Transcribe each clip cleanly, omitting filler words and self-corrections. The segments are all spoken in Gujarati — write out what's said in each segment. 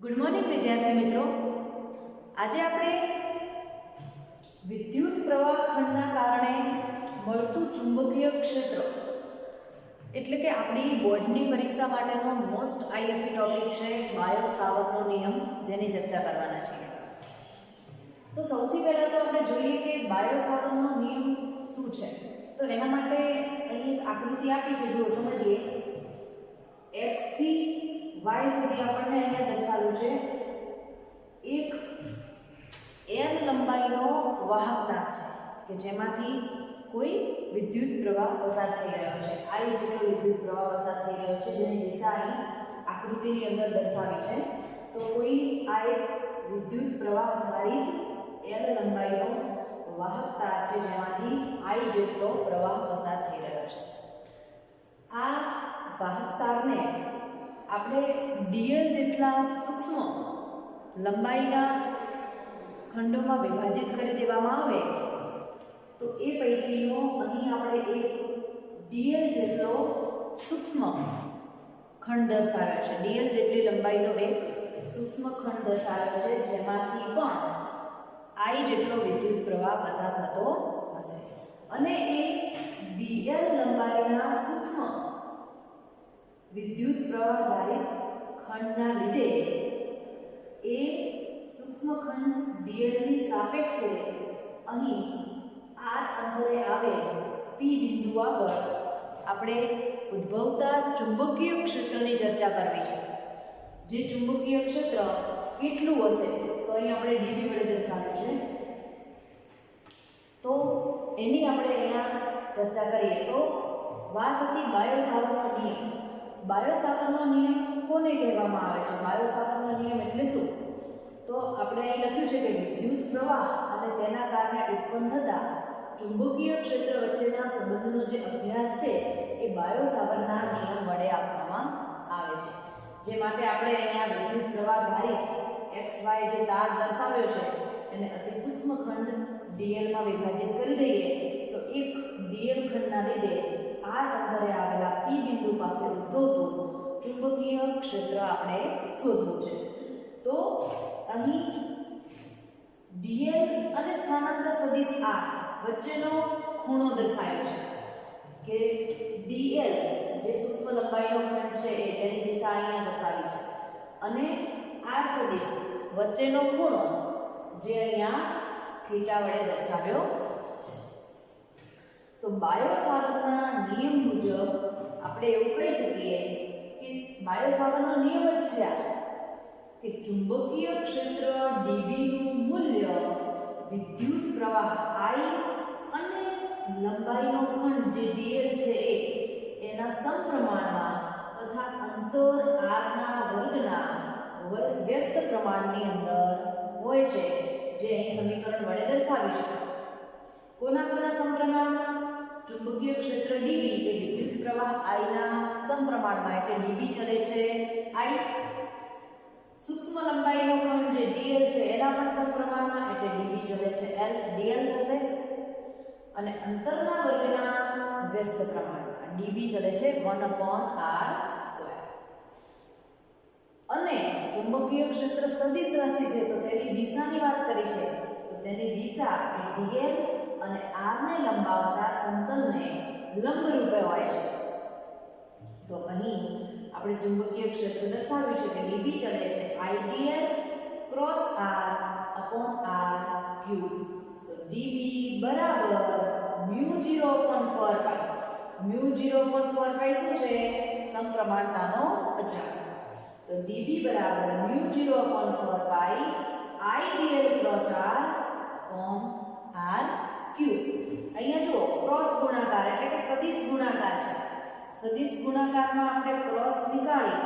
ગુડ મોર્નિંગ વિદ્યાર્થી મિત્રો। આજે આપણે વિદ્યુત પ્રવાહ ખંડના કારણે મળતું ચુંબકીય ક્ષેત્ર એટલે કે આપણી બોર્ડની પરીક્ષા માટેનો મોસ્ટ આઈએમપી ટોપિક છે બાયો સાવર્ટનો નિયમ, જેની ચર્ચા કરવાના છીએ। તો સૌથી પહેલા તો આપણે જોઈએ કે બાયો સાવર્ટનો નિયમ શું છે। તો એના માટે અહીં એક આકૃતિ આપી છે, જો સમજીએ। x થી y સુધી આપણને અહીંયા દર્શાવ્યું છે એક l લંબાઈનો વાહક તાર છે કે જેમાંથી કોઈ વિદ્યુત પ્રવાહ પસાર થઈ રહ્યો છે। I જેટલો વિદ્યુત પ્રવાહ પસાર થઈ રહ્યો છે, જેની દિશા અહીં આકૃતિની અંદર દર્શાવી છે। તો કોઈ આ એક વિદ્યુત પ્રવાહ આધારિત l લંબાઈનો વાહક તાર છે જેમાંથી I જેટલો પ્રવાહ પસાર થઈ રહ્યો છે। આ વાહક તારને આપણે dl જેટલા સૂક્ષ્મ લંબાઈના ખંડોમાં વિભાજિત કરી દેવામાં આવે તો એ પૈકીનો અહીં આપણે એક dl જેટલો સૂક્ષ્મ ખંડ દર્શાવ્યો છે। dl જેટલી લંબાઈનો એક સૂક્ષ્મ ખંડ દર્શાવ્યો છે જેમાંથી પણ I જેટલો વિદ્યુત પ્રવાહ પસાર થતો હશે, અને એ dl લંબાઈના સૂક્ષ્મ વિદ્યુત પ્રવાહ આધારિત ખંડના લીધે એ સૂક્ષ્મ ખંડ dl ની સાપેક્ષે અહીં r અંતરે આવેલ p બિંદુ પર આપણે ઉદ્ભવતા ચુંબકીય ક્ષેત્રની ચર્ચા કરવી છે। જે ચુંબકીય ક્ષેત્ર કેટલું હશે તો અહીં આપણે dv વડે દર્શાવ્યું છે, તો એની આપણે અહીંયા ચર્ચા કરીએ। તો વાત હતી બાયો સાવર્ટનો નિયમ। બાયો સાવર્ટનો નિયમ કોને કહેવામાં આવે છે? બાયો સાવર્ટનો નિયમ એટલે શું? તો આપણે અહીં લખ્યું છે કે વિદ્યુત પ્રવાહ અને તેના કારણે ઉત્પન્ન થતા ચુંબકીય ક્ષેત્ર વચ્ચેના સંબંધનો જે અભ્યાસ છે એ બાયો સાવર્ટના નિયમ વડે આપવામાં આવે છે। જે માટે આપણે અહીંયા વિદ્યુત પ્રવાહ આધારિત xy જે તાર દર્શાવ્યો છે એને અતિ સૂક્ષ્મ ખંડ dl માં વિભાજિત કરી દઈએ તો એક dl ખંડના લીધે r અંતરે આવેલા p બિંદુ પાસે ઉદ્ભવતું ચુંબકીય ક્ષેત્ર આપણે શોધવું છે। તો અહીં dl અને સ્થાનાંતર સદિશ r વચ્ચેનો ખૂણો દર્શાવ્યો છે કે dl જે સૂક્ષ્મ લંબાઈનો ખંડ છે એ તેની દિશા અહીંયા દર્શાવી છે, અને r સદિશ વચ્ચેનો ખૂણો જે અહીંયા થીટા વડે દર્શાવ્યો છે। તો બાયો સાવર્ટના નિયમ મુજબ આપણે એવું કહી શકીએ કે બાયો સાવર્ટનો નિયમ જ છે આ કે ચુંબકીય ક્ષેત્ર dv નું મૂલ્ય વિદ્યુત પ્રવાહ I અને લંબાઈનો ખંડ જે dl છે એના સમપ્રમાણમાં તથા અંતર r ના વર્ગના વ્યસ્ત પ્રમાણની અંદર હોય છે, જે અહીં સમીકરણ વડે દર્શાવ્યું છે। કોના સમપ્રમાણમાં? ચુંબકીય ક્ષેત્ર dv એ વિદ્યુત પ્રવાહ I ના સમપ્રમાણમાં, એટલે dv ચલે છે I, સૂક્ષ્મ લંબાઈનો ખંડ જે dl છે એના પણ સમપ્રમાણમાં, એટલે dv ચલે છે L, dl થશે, અને અંતરના વર્ગના વ્યસ્ત પ્રમાણમાં dv ચલે છે 1/r²। અને ચુંબકીય ક્ષેત્ર સદિશ રાશિ છે તો તેની દિશાની વાત કરી છે, તો તેની દિશા એ dl અને r ને લંબાવતા સમતલને લંબ રૂપે હોય છે। તો અહીં આપણે ચુંબકીય ક્ષેત્ર દર્શાવ્યું છે કે dv ચલે છે idl ક્રોસ r/r³। તો dv બરાબર μ0/4π। μ0/4π શું છે? સમપ્રમાણતાનો અચળાંક। તો dv બરાબર μ0/4π idl ક્રોસ r/r³। અહીંયા જુઓ ક્રોસ ગુણાકાર એટલે કે સદિશ ગુણાકાર છે। સદિશ ગુણાકારમાં આપણે ક્રોસ નીકાળી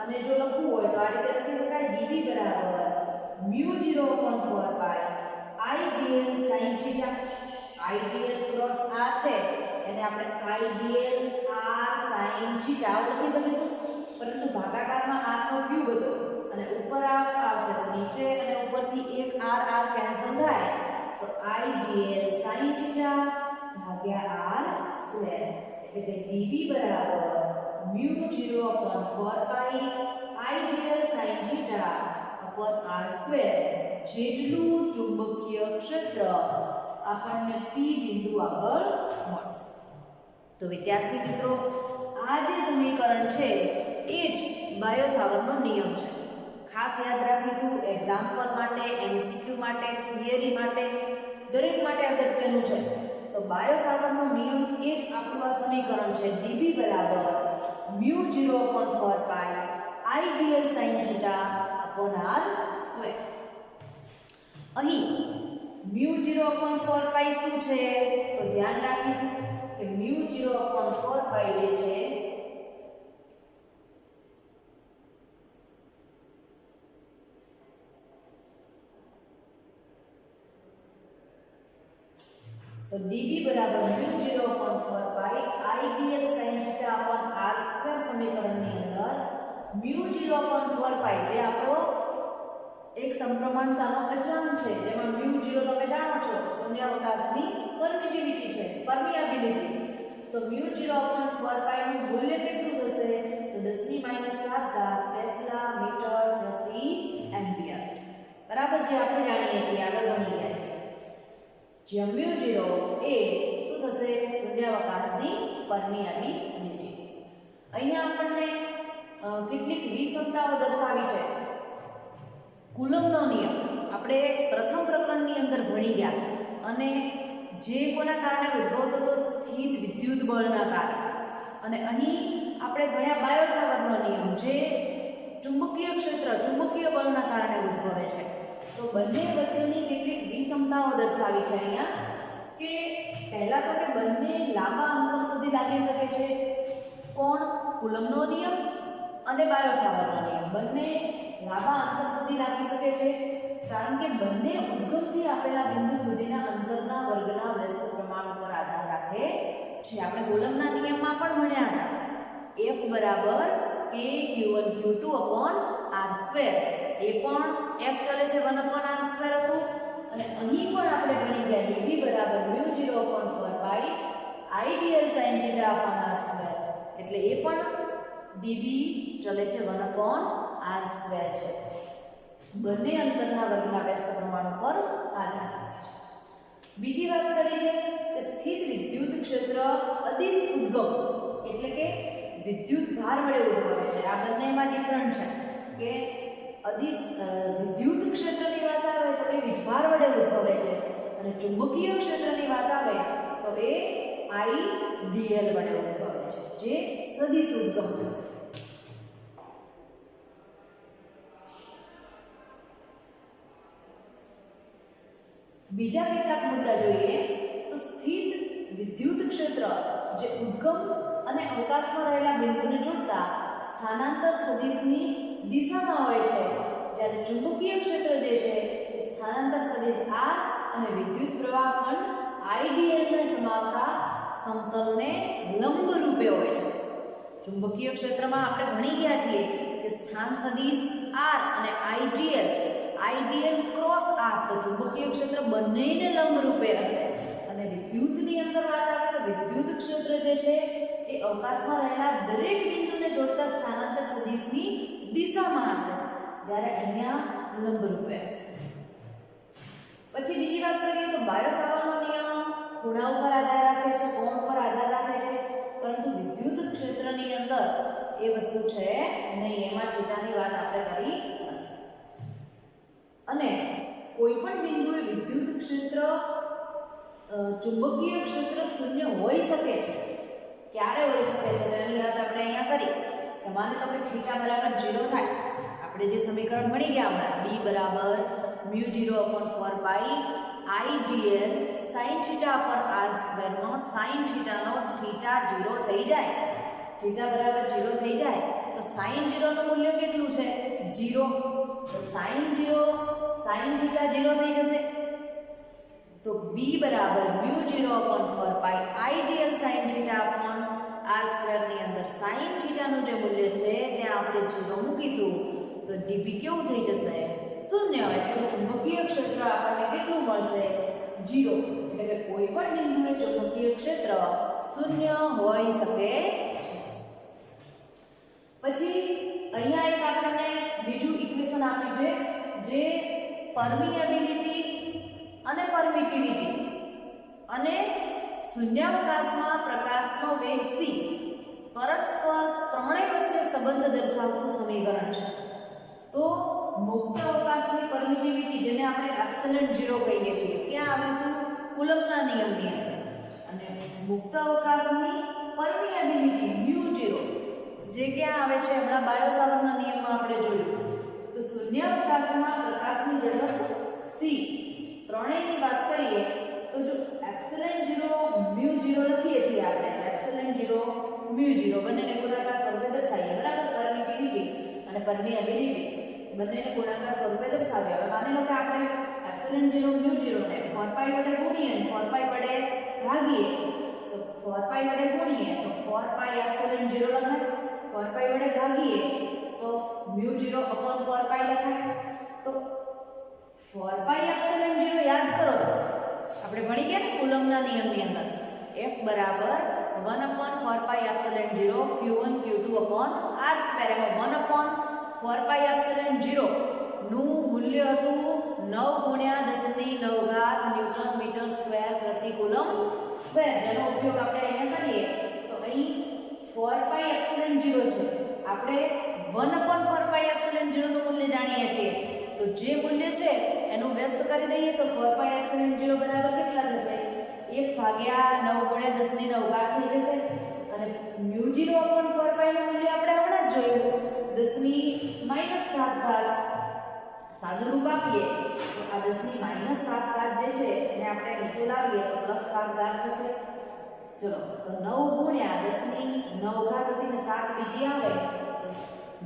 અને જો લખવું હોય તો આ રીતે લખી શકાય dv બરાબર μ0/4π idl sin θ। idl cross r છે એને આપણે idl r sin θ લખી શકીશું, પરંતુ ભાગાકારમાં r નો ક્યુબ હતો અને ઉપર r આવશે તો નીચે અને ઉપરથી એક r કેન્સલ થાય તો idl sin θ ભાગ્યા r², એટલે કે dv બરાબર μ0/4π idl sin θ upon r square જેટલું ચુંબકીય ક્ષેત્ર આપણને p બિંદુ આગળ મળશે. તો વિદ્યાર્થી મિત્રો, આ જે સમીકરણ છે એ જ બાયો સાવર્ટનો નિયમ છે. ખાસ યાદ રાખીશું, એક્ઝામ્પલ માટે, એમસીક્યુ માટે, થિયરી માટે, દરેક માટે અગત્યનું છે. તો બાયો સાવર્ટનો નિયમ એ જ આપણું આ સમીકરણ છે. dB બરાબર μ0/4 પાઈ IDL sin θ upon r square. અહીં μ0/4 પાઈ શું છે? તો ધ્યાન રાખીશું કે μ0/4 પાઈ જે છે તો dB બરાબર μ0/4 પાઈ IDL sin θ upon r square સમીકરણની અંદર μ0/4 પાઈ જે આપણો એક સમપ્રમાણતાનો અચળાંક છે, જેમાં μ0 તમે જાણો છો શૂન્યાવકાશની પરમિટિવિટી છે, પરમિયાબિલિટી. તો μ0/4 પાઈ નું મૂલ્ય કેટલું થશે? તો 10⁻⁷ ટેસ્લા મીટર પ્રતિ એમ્પિયર. બરાબર, જે આપણે જાણીએ છીએ, આગળ ભણી ગયા છીએ. જ્યાં μ0 એ શું થશે? શૂન્યાવકાશની પરમિયાબિલિટી. અહીંયા આપણને કેટલીક વિષમતાઓ દર્શાવી છે. કુલમ્બનો નિયમ આપણે પ્રથમ પ્રકરણની અંદર ભણી ગયા, અને જે કોના કારણે ઉદ્ભવતો હતો? સ્થિત વિદ્યુત બળના કારણે. અને અહીં આપણે ભણ્યા બાયો સાવર્ટનો નિયમ, જે ચુંબકીય ક્ષેત્ર, ચુંબકીય બળના કારણે ઉદ્ભવે છે. તો બંને વચ્ચેની કેટલીક વિષમતાઓ દર્શાવી છે અહીંયા. કે પહેલા તો કે બંને લાંબા અંતર સુધી લાગી શકે છે. કોણ? કુલમ્બનો નિયમ અને બાયો સાવર્ટનો નિયમ બંને લાંબા અંતર સુધી લાગી શકે છે, કારણ કે બંને ઉદ્ગમથી આપેલા બિંદુ સુધીના અંતરના વર્ગના વ્યસ્ત પ્રમાણ ઉપર આધાર રાખે છે. આપણે કુલમ્બના નિયમમાં પણ ભણ્યા હતા, F બરાબર kq1q2 upon r સ્ક્વેર. એ પણ F ચલે છે 1/r સ્ક્વેર હતું. અને અહીં પણ આપણે ભણી ગયા dB બરાબર μ0/4 પાઈ IDL sin θ upon r square. એટલે એ પણ dB ચલે છે 1/r સ્ક્વેર છે. બંને અંતરના વર્ગના વ્યસ્ત પ્રમાણ પર આધાર રાખે છે. બીજી વાત કરી છે કે સ્થિત વિદ્યુત ક્ષેત્ર અદિશ ઉદ્ગમ, એટલે કે વિદ્યુત ભાર વડે ઉદ્ભવે છે. આ બંનેમાં ડિફરન્ટ છે કે અદિશ વિદ્યુત ક્ષેત્રની વાત આવે તો એ વીજભાર વડે ઉદ્ભવે છે, અને ચુંબકીય ક્ષેત્રની વાત આવે તો એ IDL વડે ઉદ્ભવે છે, જે સદિશ ઉદ્ગમ થશે. બીજા કેટલાક મુદ્દા જોઈએ તો સ્થિત વિદ્યુત ક્ષેત્ર જે ઉદ્ગમ અને અવકાશમાં રહેલા બિંદુને જોડતા સ્થાનાંતર સદિશની દિશામાં હોય છે, જ્યારે ચુંબકીય ક્ષેત્ર જે છે એ સ્થાનાંતર સદિશ r અને વિદ્યુત પ્રવાહ ખંડ IDL ને સમાવતા સમતલને લંબ રૂપે હોય છે. ચુંબકીય ક્ષેત્રમાં આપણે ભણી ગયા છીએ કે સ્થાન સદિશ r અને IDL ક્રોસ r, તો ચુંબકીય ક્ષેત્ર બંનેને લંબ રૂપે હશે. અને વિદ્યુતની અંદર વાત આવે તો વિદ્યુત ક્ષેત્ર જે છે એ અવકાશમાં રહેલા દરેક બિંદુને જોડતા સ્થાનાંતર સદિશની દિશામાં હશે, જ્યારે અહીંયા લંબ રૂપે હશે. પછી બીજી વાત કરીએ તો બાયો સાવર્ટનો નિયમ ખૂણા ઉપર આધાર રાખે છે, કોણ ઉપર આધાર રાખે છે, પરંતુ વિદ્યુત ક્ષેત્રની અંદર એ વસ્તુ છે નહીં. એમાં થીટાની વાત આપણે કરી નથી. અને કોઈ પણ બિંદુએ વિદ્યુત ક્ષેત્ર ચુંબકીય ક્ષેત્ર શૂન્ય હોઈ શકે છે. ક્યારે હોઈ શકે છે તેની વાત આપણે અહીંયા કરી. માની લો કે થીટા બરાબર 0 થાય. આપણે જે સમીકરણ ભણી ગયા હમણાં, B બરાબર μ0/4 પાઈ IDL sin θ upon r સ્ક્વેરમાં sin θ નો થીટા 0 થઈ જાય, થીટા બરાબર 0 થઈ જાય તો sin 0 નું મૂલ્ય કેટલું છે? 0. તો sin θ 0 થઈ જશે. તો B બરાબર μ0/4 પાઈ IDL sin θ upon r સ્ક્વેરની અંદર sin θ નું જે મૂલ્ય છે ત્યાં આપણે 0 મૂકીશું તો dB કેવું થઈ જશે? 0. એટલે ચુંબકીય ક્ષેત્ર આપણને કેટલું મળશે? 0. એટલે કે કોઈ પણ બિંદુએ ચુંબકીય ક્ષેત્ર 0 હોઈ શકે છે. પછી અહીંયા એક આપણને બીજું ઇક્વેશન આપી પરમિએબિલિટી અને પરમિટિવિટી અને શૂન્યાવકાશમાં પ્રકાશનો વેગ c પરસ્પર ત્રણેય વચ્ચે સંબંધ દર્શાવતું સમીકરણ છે. તો મુક્ત અવકાશની પરમિટિવિટી, જેને આપણે એપ્સિલન 0 કહીએ છીએ, ક્યાં આવ્યું હતું? કુલમ્બના નિયમની અંદર. અને મુક્ત અવકાશની પરમિએબિલિટી μ0 જે ક્યાં આવે છે? હમણાં બાયો-સાવર્ટના નિયમમાં આપણે જોયું. તો શૂન્યાવકાશમાં પ્રકાશની ઝડપ c, ત્રણેયની વાત કરીએ તો જો એપ્સિલન 0 μ0 લખીએ છીએ આપણે, એપ્સિલન 0 μ0 બંનેને ગુણાકાર સ્વરૂપે દર્શાવીએ, બરાબર? પરમિટિવિટી અને પરમિએબિલિટી બંનેને ગુણાકાર સ્વરૂપે દર્શાવીએ. હવે માની લો કે આપણે એપ્સિલન 0 μ0 ને 4π વડે ગુણીએ, 4π વડે ભાગીએ, તો 4π વડે ગુણીએ તો 4π એપ્સિલન 0 લખાય, 4π વડે ભાગીએ તો μ0 upon 4π લખાય. તો 4π એપ્સિલન 0 યાદ કરો તો આપણે ભણી ગયા ને કુલમ્બના નિયમની અંદર, F બરાબર 1 upon 4π epsilon 0 q1 q2 upon r square. એમાં 1 upon 4π એપ્સિલન 0 નું મૂલ્ય હતું 9 × 10⁹ ન્યૂટન મીટર સ્ક્વેર પ્રતિ કુલમ્બ સ્ક્વેર, જેનો ઉપયોગ આપણે અહીંયા કરીએ તો અહીં 4π એપ્સિલન 0 છે, આપણે 1 upon 4π એપ્સિલન 0 નું મૂલ્ય જાણીએ છીએ. તો જે મૂલ્ય છે એનું વ્યસ્ત કરી દઈએ તો 4π એપ્સિલન 0 બરાબર કેટલા થશે? 1 ભાગ્યા 9 × 10⁹ થઈ જશે. અને μ0 upon 4π નું મૂલ્ય આપણે હમણાં જ જોયું, 10⁻⁷. સાદુરૂપ આપીએ તો આ 10⁻⁷ જે છે એને આપણે નીચે લાવીએ તો +7 થશે. ચલો, તો 9 × 10⁹ હતી ને 7 બીજી આવે તો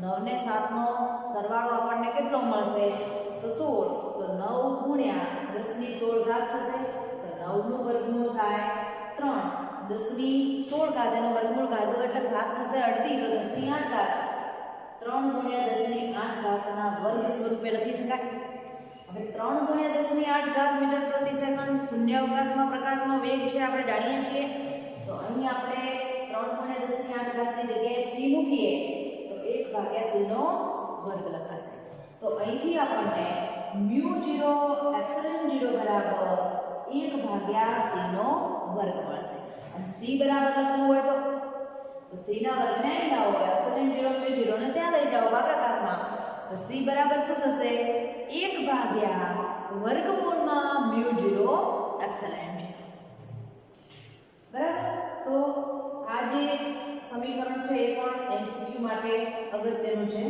9 ને 7 નો સરવાળો આપણને કેટલો મળશે? તો 16. તો 9 × 10⁻16 થશે. તો 9 નું વર્ગમૂળ થાય 3, 10⁻16 એનો વર્ગમૂળ કાઢો એટલે ઘાત થશે અડધી, તો 10⁸. 3 × 10⁸ ના વર્ગ સ્વરૂપે લખી શકાય. હવે 3 × 10⁸ મીટર પ્રતિ સેકન્ડ શૂન્યાવકાશમાં પ્રકાશનો વેગ છે, આપણે જાણીએ છીએ. તો અહીં આપણે 3 × 10⁸ ની જગ્યાએ c મૂકીએ તો 1/c નો વર્ગ લખાશે. તો અહીંથી આપણને μ0 એપ્સિલન 0 બરાબર 1/c નો વર્ગ મળશે. અને c બરાબર લખવું હોય તો c ના વર્ગને અહીં લાવો, એપ્સિલન 0 μ0 ને ત્યાં લઈ જાઓ ભાગાકારમાં. તો c બરાબર શું થશે? 1/√μ0 એપ્સિલન 0. બરાબર? તો આ જે સમીકરણ છે એ પણ MCQ માટે અગત્યનું છે.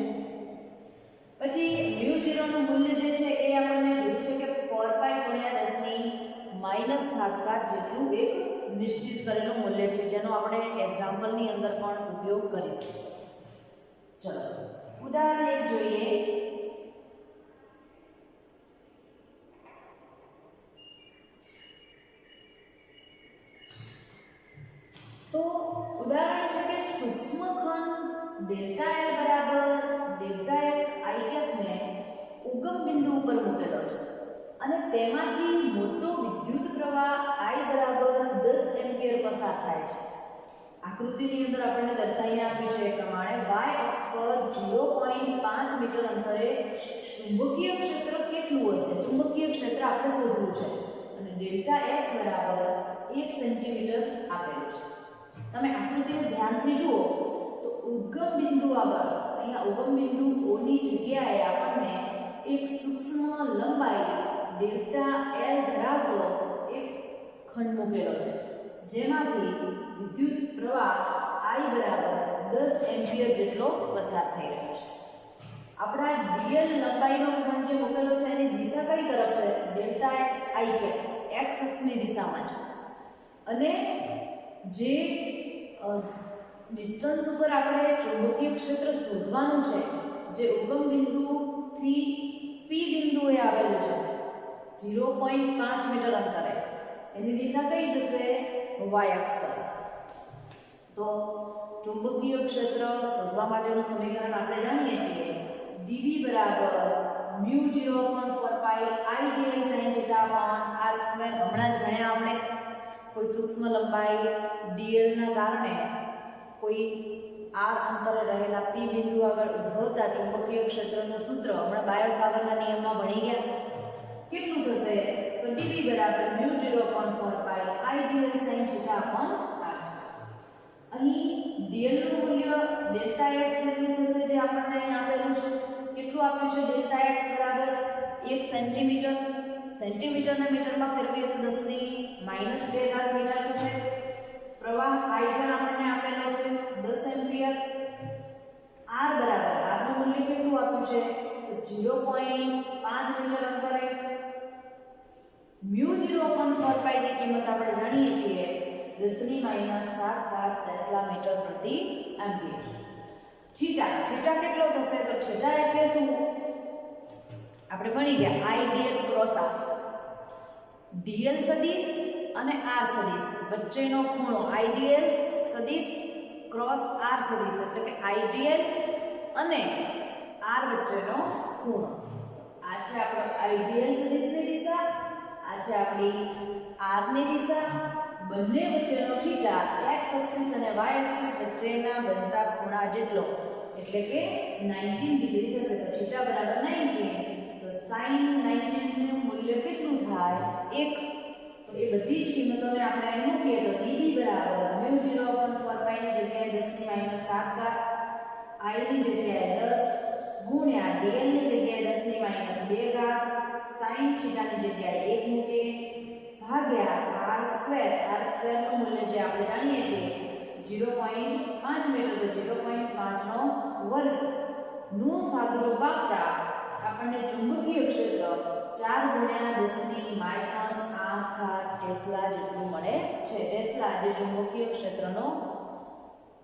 પછી μ0 નું મૂલ્ય જે છે એ આપણને કીધું છે કે 4π × 10⁻⁷ જેટલું એક નિશ્ચિત કરેલું મૂલ્ય છે, જેનો આપણે એક્ઝામ્પલની અંદર પણ ઉપયોગ કરીશું. ચલો ઉદાહરણ 1 જોઈએ. તો ઉદાહરણ છે કે સૂક્ષ્મખંડ ΔL બરાબર Δx i ને ઉગમ બિંદુ ઉપર મૂકેલો છે અને તેમાંથી મોટો વિદ્યુત પ્રવાહ I બરાબર 10 એમ્પિયર પસાર થાય છે. આકૃતિની અંદર આપણને દર્શાવીને આપ્યું છે એ પ્રમાણે y અક્ષ પર 0.5 મીટર અંતરે ચુંબકીય ક્ષેત્ર કેટલું હશે? ચુંબકીય ક્ષેત્ર આપણે શોધવું છે અને Δx બરાબર 1 સેન્ટીમીટર આપેલું છે. તમે આકૃતિને ધ્યાનથી જુઓ તો ઉદ્ગમ બિંદુ આગળ અહીંયા ઉગમ બિંદુ O ની જગ્યાએ આપણને એક સૂક્ષ્મ લંબાઈ ΔL ધરાવતો એક ખંડ મૂકેલો છે, જેમાંથી વિદ્યુત પ્રવાહ I બરાબર 10 એમ્પિયર જેટલો પસાર થઈ રહ્યો છે. આપણા dl લંબાઈનો ખંડ જે મૂકેલો છે એની દિશા કઈ તરફ છે? Δx i x અક્ષની દિશામાં છે. અને જે ડિસ્ટન્સ ઉપર આપણે ચુંબકીય ક્ષેત્ર શોધવાનું છે, જે ઉગમ બિંદુથી P બિંદુએ આવેલું છે 0.5 મીટર અંતરે, એની દિશા કઈ થશે? y અક્ષ તરફ. તો ચુંબકીય ક્ષેત્ર શોધવા માટેનું સમીકરણ આપણે જાણીએ છીએ, dv બરાબર μ0/4π I dl sin θ r². હમણાં જ ગણ્યા આપણે, કોઈ સૂક્ષ્મ લંબાઈ dl ના કારણે કોઈ r અંતરે રહેલા p બિંદુ આગળ ઉદ્ભવતા ચુંબકીય ક્ષેત્રનું સૂત્ર હમણાં બાયો-સાવર્ટના નિયમમાં ભણી ગયા. કેટલું થશે તો dv બરાબર μ0.4 pi IDL sin theta upon r અહીં dl નું મૂલ્ય ડેલ્ટા x કેટલું થશે જે આપણને અહીં આપેલું છે કેટલું આપ્યું છે ડેલ્ટા x બરાબર 1 સેન્ટીમીટર સેન્ટીમીટર ને મીટરમાં ફેરવીએ તો 10 ની -2 ઘાત મીટર થશે પ્રવાહ I પણ આપણને આપેલો છે 10 એમ્પિયર r બરાબર r નું મૂલ્ય કેટલું આપ્યું છે તો 0.5 મીટર અંતરે μ0.4 પાઈ ની કિંમત આપણે જાણીએ છીએ 10 ની -7 ઘાત ટેસ્લા મીટર પ્રતિ એમ્પિયર થીટા થીટા કેટલો થશે તો થીટા એટલે શું આપણે ભણી ગયા આઈડીએલ ક્રોસ r dl સદિશ અને r સદિશ વચ્ચેનો ખૂણો આઈડીએલ સદિશ ક્રોસ r સદિશ એટલે કે આઈડીએલ અને r વચ્ચેનો ખૂણો આ છે આપણો આઈડીએલ સદિશની દિશા આ છે આપણી r ની દિશા બંને વચ્ચેનો થીટા x એક્સિસ અને y એક્સિસ વચ્ચેના બનતા ખૂણા જેટલો એટલે કે 19 ડિગ્રી થશે તો થીટા બરાબર 19 તો sin 19 નું મૂલ્ય કેટલું થાય 1 તો એ બધી જ કિંમતોને આપણે અહીં મૂકીએ તો dv બરાબર μ0.4 પાઈ ની જગ્યાએ 10 ની -7 ઘાત I ની જગ્યાએ 10 ગુણ્યા dl ની જગ્યાએ 10 ની -2 ઘાત sin થીટા ની જગ્યાએ 1 મૂકીએ ભાગ્યા r² નું મૂલ્ય જે આપણે જાણીએ છીએ 0.5 મીટર તો 0.5 નો વર્ગ નું સાદુરૂપ આપતા આપણને ચુંબકીય ક્ષેત્ર 4 ગુણ્યા 10 ની -8 ઘાત ટેસ્લા જેટલું મળે છે ટેસ્લા જે ચુંબકીય ક્ષેત્રનો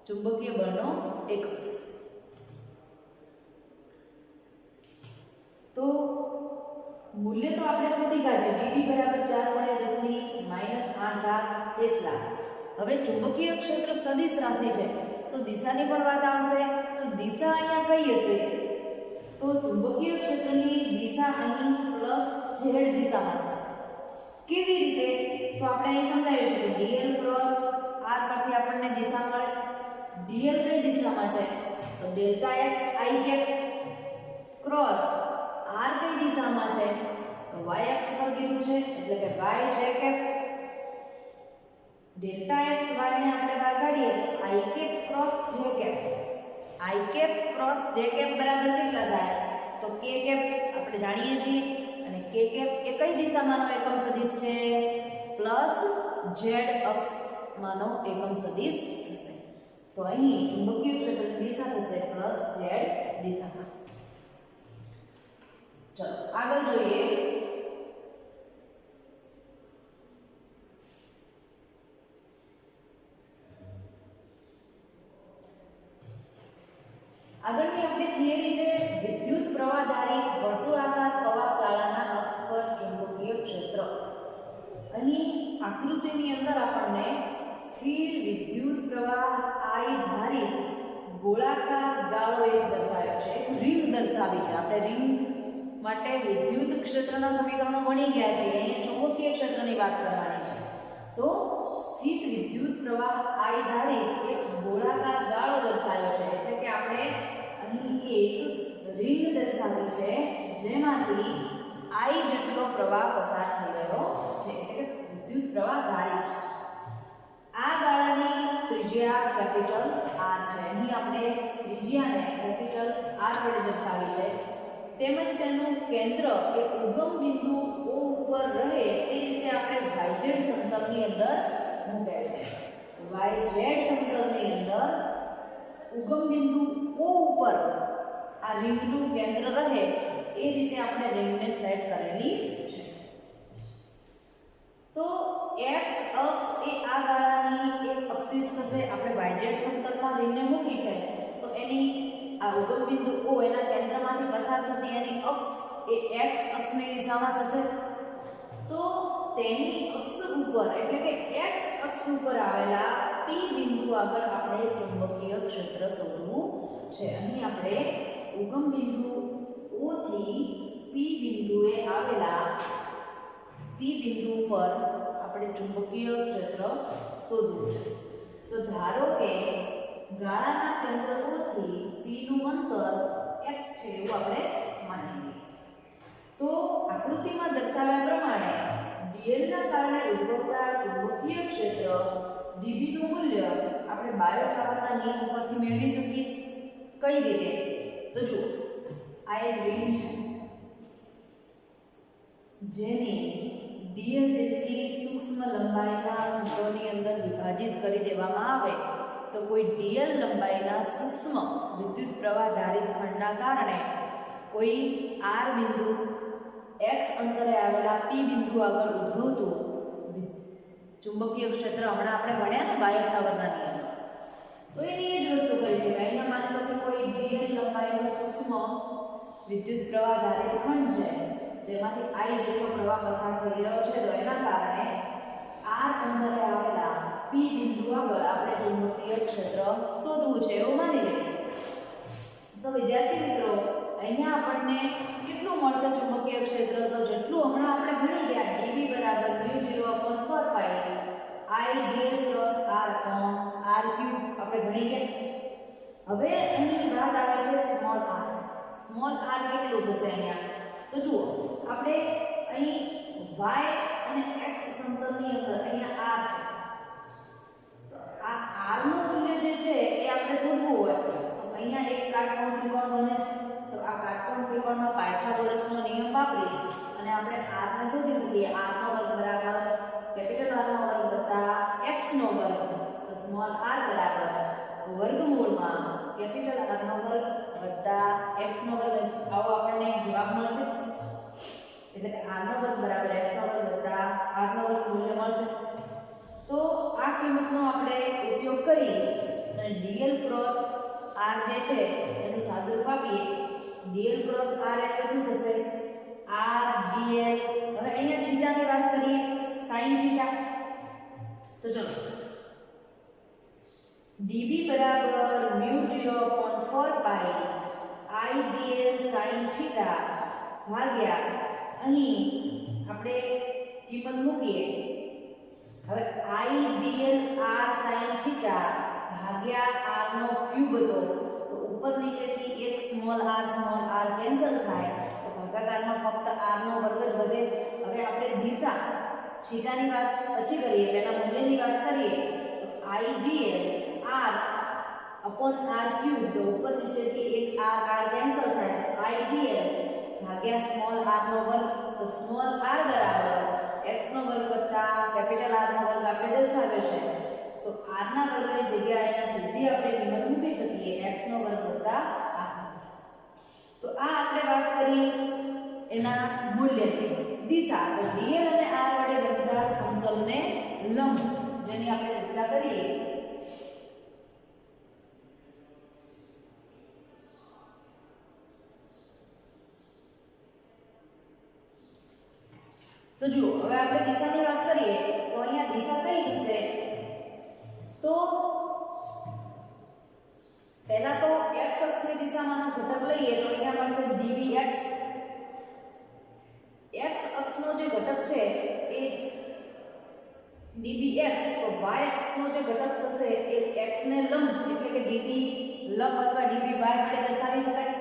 ચુંબકીય બળનો એકમ છે તો મૂલ્ય તો આપણે શોધી કાઢ્યું dv બરાબર 4 ગુણ્યા 10 ની -8 ઘાત ટેસ્લા હવે ચુંબકીય ક્ષેત્ર સદિશ રાશિ છે તો દિશાની પણ વાત આવશે તો દિશા અહીંયા કઈ હશે તો ચુંબકીય ક્ષેત્રની દિશા અહીં z દિશામાં થશે કેવી રીતે તો આપણે અહીં સમજાવ્યું છે કે dl ક્રોસ r પરથી આપણને દિશા મળે dl કઈ દિશામાં છે તો delta x i cap cross r કઈ દિશામાં છે તો y અક્ષ પર કીધું છે એટલે કે y j cap delta x y ને આપણે બહાર કાઢીએ i cap cross j cap i cap cross j cap બરાબર કેટલા થાય તો k કેપ આપણે જાણીએ છીએ અને k કેપ એ કઈ દિશામાંનો એકમ સદિશ છે પ્લસ z અક્ષમાંનો એકમ સદિશ થશે તો અહીં ચુંબકીય ક્ષેત્રની દિશા થશે પ્લસ z દિશામાં ચલો આગળ જોઈએ આગળની આપણી થિયરી છે વિદ્યુત પ્રવાહ આધારિત વર્તુળાકાર કવાટલાળાના અક્ષ પર ચુંબકીય ક્ષેત્ર અહીં આકૃતિની અંદર આપણને સ્થિર વિદ્યુત પ્રવાહ I ધારિત ગોળાકાર ગાળો એક દર્શાવ્યો છે રિંગ દર્શાવી છે આપણે રિંગ માટે વિદ્યુત ક્ષેત્રના સમીકરણો ભણી ગયા છે અહીંયા ચુંબકીય ક્ષેત્રની વાત કરવાની છે તો સ્થિત વિદ્યુત પ્રવાહ I ધારિત એક ગોળાકાર ગાળો દર્શાવ્યો છે એટલે કે આપણે અહીં એક રિંગ દર્શાવી છે જેમાંથી I જેટલો પ્રવાહ પસાર થઈ રહ્યો છે એટલે કે વિદ્યુત પ્રવાહ ધારિત છે આ ગાળાની ત્રિજ્યા કેપિટલ R છે અહીં આપણે ત્રિજ્યાને કેપિટલ R વડે દર્શાવી છે તેમજ તેનું કેન્દ્ર એ ઉગમ બિંદુ O ઉપર રહે તે રીતે આપણે yz સમતલની અંદર મૂકેલ છે yz સમતલની અંદર ઉગમ બિંદુ O ઉપર આ રિંગનું કેન્દ્ર રહે એ રીતે આપણે રિંગને સેટ કરેલી છે તો x અક્ષ એ આ ગાળાની એક એક્સિસ થશે આપણે yz સમતલમાં રિંગને મૂકી છે તો એની આ ઉગમ બિંદુ O એના કેન્દ્રમાંથી પસાર થતી એની અક્ષ એ x અક્ષની દિશામાં થશે તો તેની અક્ષ ઉપર એટલે કે x અક્ષ ઉપર આવેલા P બિંદુ આગળ આપણે ચુંબકીય ક્ષેત્ર શોધવું છે અહીં આપણે ઉગમ બિંદુ O થી P બિંદુએ આવેલા P બિંદુ પર આપણે ચુંબકીય ક્ષેત્ર શોધવું છે તો ધારો કે ગાળાના કેન્દ્ર O થી P નું અંતર x છે એવું આપણે માની લઈએ તો આકૃતિમાં દર્શાવેલ dl ના કારણે ઉદ્ભવતા ચુંબકીય ક્ષેત્ર db નું મૂલ્ય આપણે બાયો-સાવર્ટના નિયમ ઉપરથી મેળવી શકીએ. કઈ રીતે? તો જુઓ, આ એક રીંગ છે જેને dl જેટલી સૂક્ષ્મ લંબાઈના ખૂંટોની અંદર વિભાજિત કરી દેવામાં આવે તો કોઈ dl લંબાઈના સૂક્ષ્મ વિદ્યુત પ્રવાહ ધારિત ખંડના કારણે કોઈ r બિંદુ x અંતરે આવેલા p બિંદુ આગળ ઉદ્ભવતું ચુંબકીય ક્ષેત્ર હમણાં આપણે ભણ્યા ને બાયો-સાવર્ટના નિયમ, તો એની એ જ વસ્તુ કરી છે. અહીંયા માની લો કે કોઈ dl લંબાઈનો સૂક્ષ્મ વિદ્યુત પ્રવાહ ધારિત ખંડ છે જેમાંથી I જેટલો પ્રવાહ પસાર થઈ રહ્યો છે, તો એના કારણે r અંતરે આવેલા p બિંદુ આગળ આપણે ચુંબકીય ક્ષેત્ર શોધવું છે એવું માની લઈએ. તો વિદ્યાર્થી મિત્રો, અહીંયા આપણને કેટલું મળશે ચુંબકીય ક્ષેત્ર? તો જેટલું હમણાં આપણે ભણી ગયા dB બરાબર μ0/4π I dl cross r r³ આપણે ભણી ગયા. હવે અહીં વાત આવે છે સ્મોલ r. સ્મોલ r કેટલું થશે અહીંયા? તો જુઓ, આપણે અહીં y અને x સમતલની અંદર અહીંયા r છે, તો આ r નું મૂલ્ય જે છે એ આપણે શોધવું હોય તો અહીંયા એક કાટકોણ ત્રિકોણ બને છે. તો આ કાટકોણ ત્રિકોણમાં પાયથાગોરસનો નિયમ વાપરી અને આપણે r ને શોધી શકીએ. r નો વર્ગ બરાબર કેપિટલ R નો વર્ગ વત્તા x નો વર્ગ. તો સ્મોલ r બરાબર વર્ગમૂળમાં કેપિટલ R નો વર્ગ વત્તા x નો વર્ગ. આવો આપણને જવાબ મળશે. એટલે કે r નો વર્ગ બરાબર x નો વર્ગ વત્તા r નો વર્ગ મૂલ્ય મળશે. તો આ કિંમતનો આપણે ઉપયોગ કરી અને dl ક્રોસ r જે છે એનું સાદુરૂપ આપીએ. dl ક્રોસ r એટલે શું થશે? r dl. હવે અહીંયા થીટાની વાત કરીએ, sin થીટા. તો ચલો, dB બરાબર μ0/4π I dl sin થીટા ભાગ્યા અહીં આપણે કિંમત મૂકીએ. હવે I dl r sin theta ભાગ્યા r નો ક્યુબ હતો, તો ઉપર નીચેથી એક સ્મોલ r કેન્સલ થાય તો ભાગાકારમાં ફક્ત r નો વર્ગ જ વધે. હવે આપણે દિશા થીટાની વાત પછી કરીએ, પહેલા મૂલ્યની વાત કરીએ. તો I dl r/r³, તો ઉપર નીચેથી એક r કેન્સલ થાય તો I dl ભાગ્યા સ્મોલ r નો વર્ગ. તો સ્મોલ r બરાબર x નો વર્ગ વત્તા કેપિટલ R નો વર્ગ આપણે દર્શાવ્યો છે. તો r ના વર્ગની જગ્યાએ અહીંયા સીધી આપણે કિંમત મૂકી શકીએ, x નો વર્ગ વત્તા r. તો આ આપણે વાત કરી એના મૂલ્યની. દિશા, તો dl અને r વડે બનતા સમતલને લંબ, જેની આપણે ચર્ચા કરીએ. તો જુઓ, હવે આપણે દિશાની વાત કરીએ તો અહીંયા દિશા કઈ થશે? તો પહેલા તો x અક્ષની દિશામાંનો ઘટક લઈએ તો અહીંયા મળશે dbx. x અક્ષનો જે ઘટક છે એ dbx, તો y અક્ષનો જે ઘટક થશે એ x ને લંબ એટલે કે db લંબ અથવા dby વડે દર્શાવી શકાય.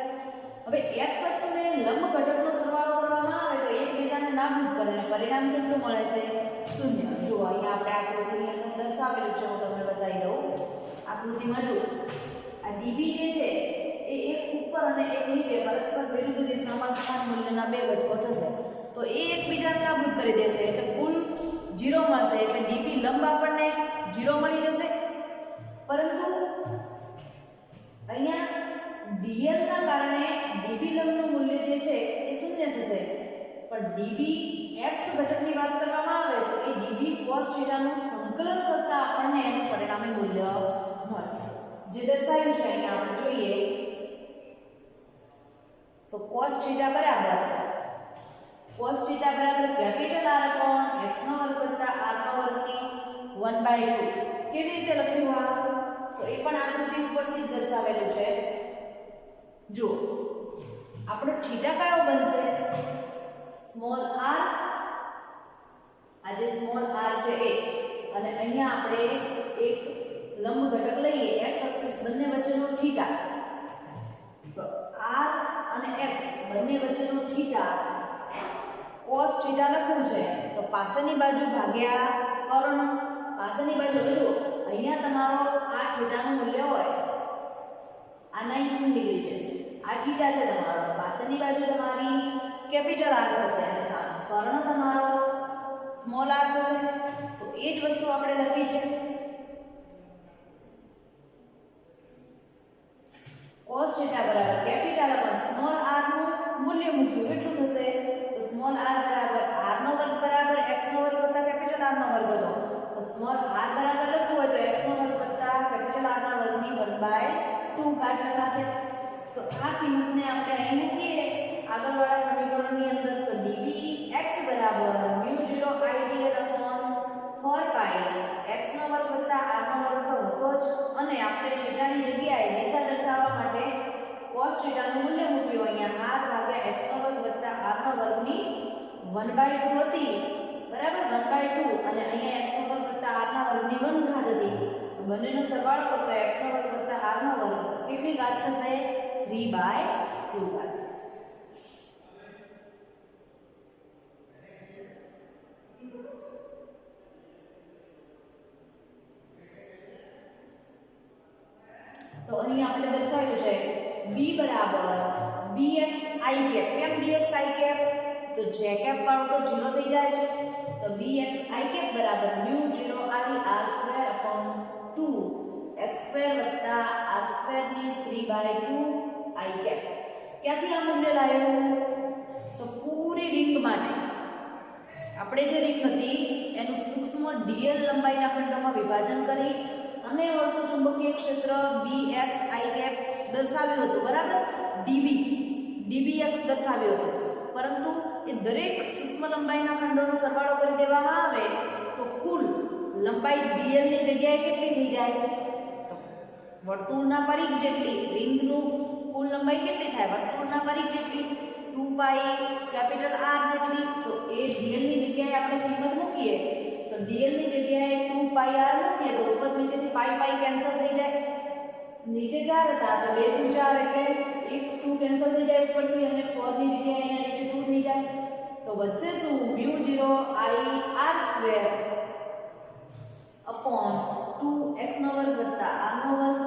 હવે x અક્ષને લંબ ઘટકનો સરવાળો કરવામાં આવે તો એકબીજાને નાબૂદ કરે અને પરિણામ કેટલું મળે છે? 0. જો અહીંયા આપણે આકૃતિની અંદર દર્શાવેલું છે, હું તમને બતાવી દઉં. આકૃતિમાં જો આ db જે છે એ એક ઉપર અને એક નીચે પરસ્પર વિરુદ્ધ દિશામાં સમાન મૂલ્યના બે ઘટકો થશે, તો એ એકબીજાને નાબૂદ કરી દેશે એટલે કુલ 0 મળશે. એટલે db લંબ આપણને 0 મળી જશે. પરંતુ અહીંયા dl ના કારણે db લંબનું મૂલ્ય જે છે એ 0 થશે. પણ db x ઘટકની વાત કરવામાં આવે તો એ db cos θ નું સંકલન કરતા આપણને એનું પરિણામી મૂલ્ય મળશે, જે દર્શાવ્યું છે અહીંયા આપણે જોઈએ. તો cos θ બરાબર કેપિટલ R upon x નો વર્ગ વત્તા r નો વર્ગની 1/2. કેવી રીતે લખ્યું આ? તો એ પણ આકૃતિ ઉપરથી જ દર્શાવેલું છે. જો આપણો થીટા કયો બનશે? Small r. આ જે સ્મોલ r છે એ, અને અહીંયા આપણે એક લંબ ઘટક લઈએ x એક્સિસ બંને વચ્ચેનો થીટા. તો r અને x બંને વચ્ચેનો થીટા cos θ લખવું છે તો પાછળની બાજુ ભાગ્યા કર્ણ. પાછળની બાજુ જુઓ, અહીંયા તમારો આ થીટાનું મૂલ્ય હોય, આ 90 ડિગ્રી છે, આ થીટા છે તમારો, પાછળની બાજુ તમારી કેપિટલ આર થશે અને કર્ણ તમારો સ્મોલ આર થશે. તો એ જ વસ્તુ આપણે લખી છે. cos થીટા બરાબર કેપિટલ પર સ્મોલ આર નું મૂલ્ય મૂક્યું, કેટલું થશે? તો સ્મોલ આર બરાબર આર નો વર્ગ બરાબર x નો વર્ગ વત્તા કેપિટલ આર નો વર્ગ હતો. તો સ્મોલ આર બરાબર લખવું હોય તો x નો વર્ગ વત્તા કેપિટલ આર ના વર્ગની 1/2 કાઢ લખાશે. તો આ કિંમતને આપણે અહીં મૂકીએ આગળવાળા સમીકરણની અંદર. તો dv x બરાબર μ0 idl upon 4 pi x નો વર્ગ વત્તા r નો વર્ગ તો હતો જ, અને આપણે થીટાની જગ્યાએ દિશા દર્શાવવા માટે cos થીટાનું મૂલ્ય મૂક્યું અહીંયા r ભાગ્યા x નો વર્ગ વત્તા r નો વર્ગની 1/2 હતી, બરાબર 1/2, અને અહીંયા x નો વર્ગ વત્તા r ના વર્ગની 1 ઘાત હતી. તો બંનેનો સરવાળો કરતો x નો વર્ગ વત્તા r નો વર્ગ કેટલી ઘાત થશે? 3/2 ઘાત થશે. તો અહીં આપણે દર્શાવ્યું છે b બરાબર bx i કેપ. કેમ bx i કેપ? તો j કેપ વાળો તો 0 થઈ જાય છે. તો bx i કેપ બરાબર μ0 i r² upon 2 x² વત્તા r² ની 3/2 i કેપ. ક્યાંથી આ મૂલ્ય લાવ્યું? તો પૂરી રિંગ માટે આપણે જે રિંગ હતી એનું સૂક્ષ્મ dl લંબાઈના ખંડોમાં વિભાજન કરી અને વર્તુળ ચુંબકીય ક્ષેત્ર bx i કેપ દર્શાવ્યું હતું, બરાબર? dbx દર્શાવ્યું હતું. પરંતુ એ દરેક સૂક્ષ્મ લંબાઈના ખંડોનો સરવાળો કરી દેવામાં આવે તો કુલ લંબાઈ dl ની જગ્યાએ કેટલી થઈ જાય? તો વર્તુળના પરિઘ જેટલી, રિંગનું કુલ લંબાઈ કેટલી થાય? વર્તુળના પરિઘ જેટલી, 2 પાઈ કેપિટલ R જેટલી. તો એ dl ની જગ્યાએ આપણે કિંમત મૂકીએ તો dl ની જગ્યાએ 2 પાઈ r મૂકીએ તો ઉપર નીચેથી પાઈ કેન્સલ થઈ જાય. નીચે 4 હતા તો 2 × 4 એટલે 1 2 કેન્સલ થઈ જાય ઉપરથી, અને 4 ની જગ્યાએ અહીંયા નીચે 2 થઈ જાય. તો વધશે શું? μ0 i r² upon 2 x નો વર્ગ વત્તા r નો વર્ગ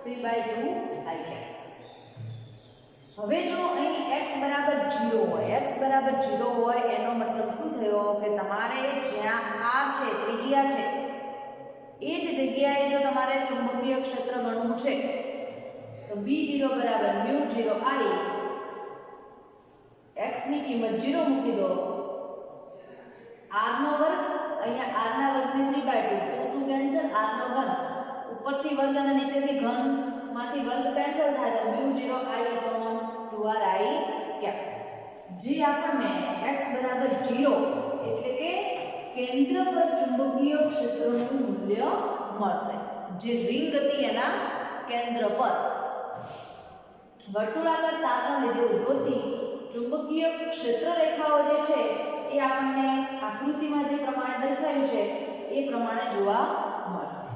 3/2 i કેપ. હવે જો અહીં x બરાબર 0 હોય, x બરાબર 0 હોય એનો મતલબ શું થયો કે તમારે જ્યાં r છે, ત્રિજ્યા છે, એ જ જગ્યાએ જો તમારે ચુંબકીય ક્ષેત્ર ગણવું છે તો b0 બરાબર μ0 i x ની કિંમત 0 મૂકી દો, r નો વર્ગ અહીંયા r ના વર્ગની 3/2, 2 કેન્સલ, r નો ઘન ઉપરથી વર્ગ અને નીચેથી ઘન માંથી વર્ગ કેન્સલ થાય તો μ0 i upon 2r i cap. જે આપણને x બરાબર 0 એટલે કે કેન્દ્ર પર ચુંબકીય ક્ષેત્રનું મૂલ્ય મળશે, જે રિંગ હતી એના કેન્દ્ર પર. વર્તુળાકાર તારના લીધે ઉદ્ભવતી ચુંબકીય ક્ષેત્ર રેખાઓ જે છે એ આપણને આકૃતિમાં જે પ્રમાણે દર્શાવ્યું છે એ પ્રમાણે જોવા મળશે.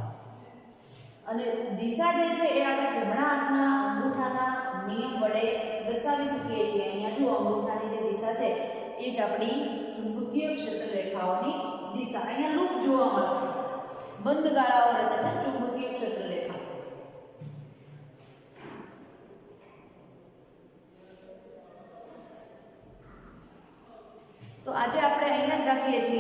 અને દિશા જે છે એ આપણે જમણા હાથના અંગૂઠાના નિયમ વડે દર્શાવી શકીએ છીએ. અહીંયા જુઓ, અંગૂઠાની જે દિશા છે એ જ આપણી ચુંબકીય ક્ષેત્ર રેખાઓની દિશા. અહીંયા લૂપ જોવા મળશે, બંધ ગાળાઓ રચે છે ચુંબકીય ક્ષેત્ર રેખા. તો આજે આપણે અહીંયા જ રાખીએ છીએ.